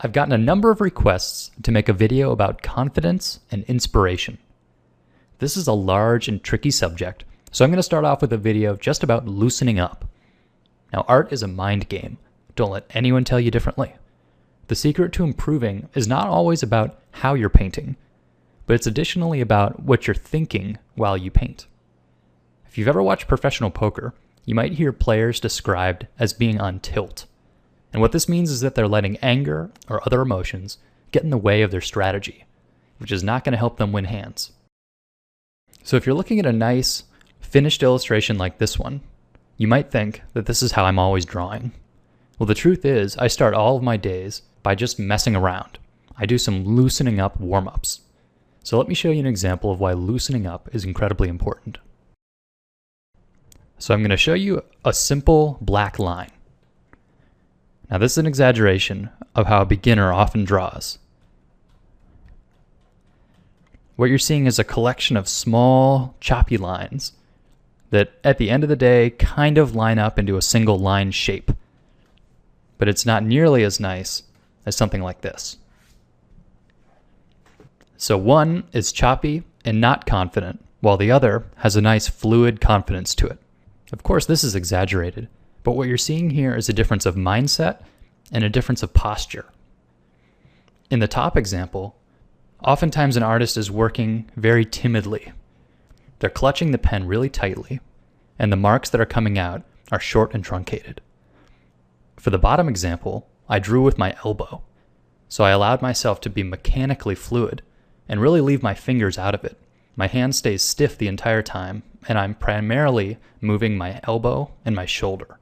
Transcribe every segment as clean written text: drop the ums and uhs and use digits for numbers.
I've gotten a number of requests to make a video about confidence and inspiration. This is a large and tricky subject, so I'm going to start off with a video just about loosening up. Now, art is a mind game. Don't let anyone tell you differently. The secret to improving is not always about how you're painting, but it's additionally about what you're thinking while you paint. If you've ever watched professional poker, you might hear players described as being on tilt. And what this means is that they're letting anger or other emotions get in the way of their strategy, which is not going to help them win hands. So if you're looking at a nice, finished illustration like this one, you might think that this is how I'm always drawing. Well, the truth is, I start all of my days by just messing around. I do some loosening up warm-ups. So let me show you an example of why loosening up is incredibly important. So I'm going to show you a simple black line. Now this is an exaggeration of how a beginner often draws. What you're seeing is a collection of small, choppy lines that at the end of the day kind of line up into a single line shape. But it's not nearly as nice as something like this. So one is choppy and not confident, while the other has a nice fluid confidence to it. Of course, this is exaggerated, but what you're seeing here is a difference of mindset and a difference of posture. In the top example, oftentimes an artist is working very timidly. They're clutching the pen really tightly, and the marks that are coming out are short and truncated. For the bottom example, I drew with my elbow, so I allowed myself to be mechanically fluid and really leave my fingers out of it. My hand stays stiff the entire time, and I'm primarily moving my elbow and my shoulder.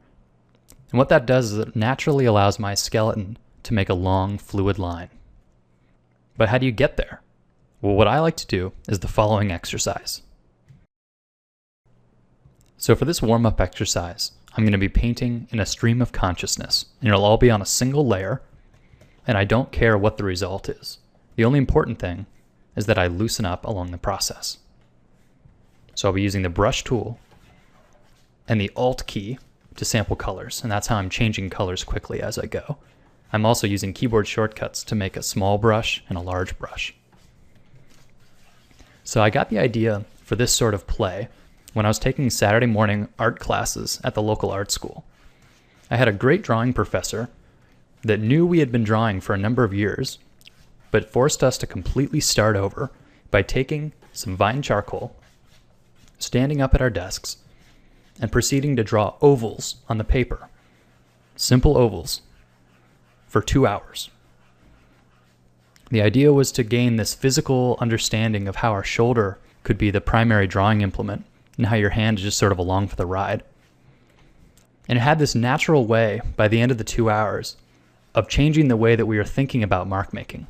And what that does is it naturally allows my skeleton to make a long, fluid line. But how do you get there? Well, what I like to do is the following exercise. So for this warm-up exercise, I'm going to be painting in a stream of consciousness, and it'll all be on a single layer, and I don't care what the result is. The only important thing is that I loosen up along the process. So I'll be using the brush tool and the Alt key to sample colors, and that's how I'm changing colors quickly as I go. I'm also using keyboard shortcuts to make a small brush and a large brush. So I got the idea for this sort of play when I was taking Saturday morning art classes at the local art school. I had a great drawing professor that knew we had been drawing for a number of years, but forced us to completely start over by taking some vine charcoal, standing up at our desks, and proceeding to draw ovals on the paper. Simple ovals for 2 hours. The idea was to gain this physical understanding of how our shoulder could be the primary drawing implement and how your hand is just sort of along for the ride. And it had this natural way, by the end of the 2 hours, of changing the way that we were thinking about mark making.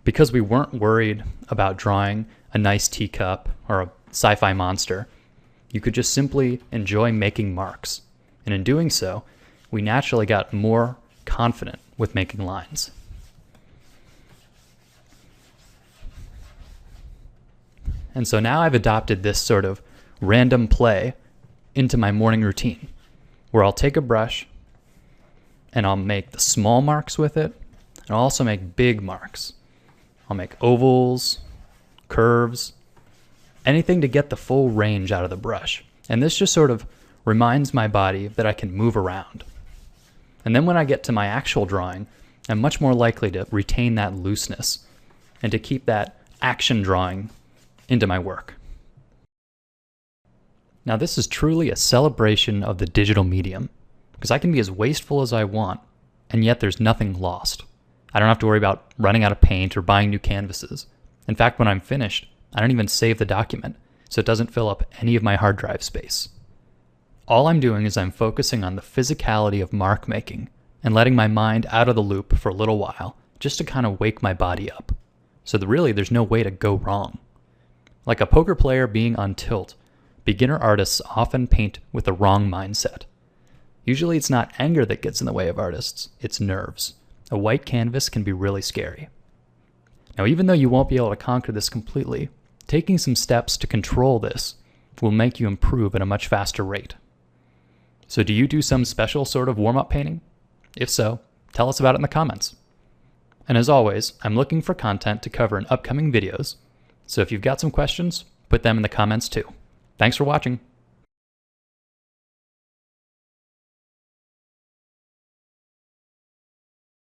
Because we weren't worried about drawing a nice teacup or a sci-fi monster, you could just simply enjoy making marks. And in doing so, we naturally got more confident with making lines. And so now I've adopted this sort of random play into my morning routine, where I'll take a brush and I'll make the small marks with it, and I'll also make big marks. I'll make ovals, curves, anything to get the full range out of the brush. And this just sort of reminds my body that I can move around. And then when I get to my actual drawing, I'm much more likely to retain that looseness and to keep that action drawing into my work. Now this is truly a celebration of the digital medium, because I can be as wasteful as I want, and yet there's nothing lost. I don't have to worry about running out of paint or buying new canvases. In fact, when I'm finished, I don't even save the document, so it doesn't fill up any of my hard drive space. All I'm doing is I'm focusing on the physicality of mark making and letting my mind out of the loop for a little while, just to kind of wake my body up. So really, there's no way to go wrong. Like a poker player being on tilt, beginner artists often paint with the wrong mindset. Usually it's not anger that gets in the way of artists, it's nerves. A white canvas can be really scary. Now, even though you won't be able to conquer this completely, taking some steps to control this will make you improve at a much faster rate. So do you do some special sort of warm-up painting? If so, tell us about it in the comments. And as always, I'm looking for content to cover in upcoming videos, so if you've got some questions, put them in the comments too. Thanks for watching.